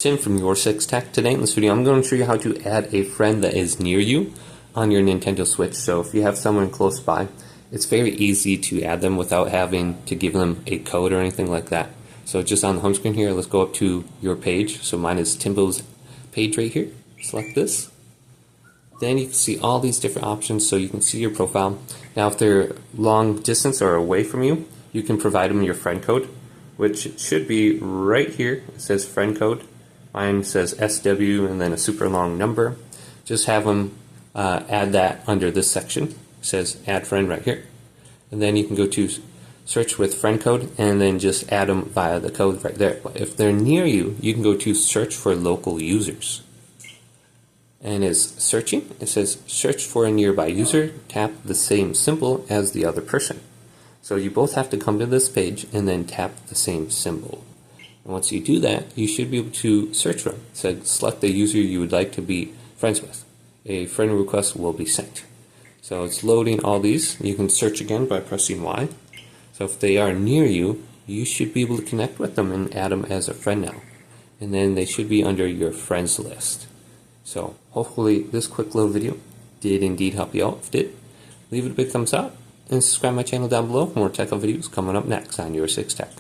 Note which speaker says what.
Speaker 1: Tim from Your Six Tech. Today in this video I'm going to show you how to add a friend that is near you on your Nintendo Switch. So if you have someone close by, it's very easy to add them without having to give them a code or anything like that. So just on the home screen here, let's go up to your page. So mine is Timbo's page right here. Select this. Then you can see all these different options so you can see your profile. Now if they're long distance or away from you, you can provide them your friend code, which should be right here. It says friend code. Mine says SW and then a super long number. Just have them add that under this section. It says add friend right here. And then you can go to search with friend code and then just add them via the code right there. But if they're near you, you can go to search for local users. And it's searching. It says search for a nearby user. Tap the same symbol as the other person. So you both have to come to this page and then tap the same symbol. And once you do that, you should be able to search for them. It says select the user you would like to be friends with. A friend request will be sent. So it's loading all these. You can search again by pressing Y. So if they are near you, you should be able to connect with them and add them as a friend now. And then they should be under your friends list. So hopefully this quick little video did indeed help you out. If it did, leave it a big thumbs up and subscribe to my channel down below for more tech videos coming up next on Your Six Tech.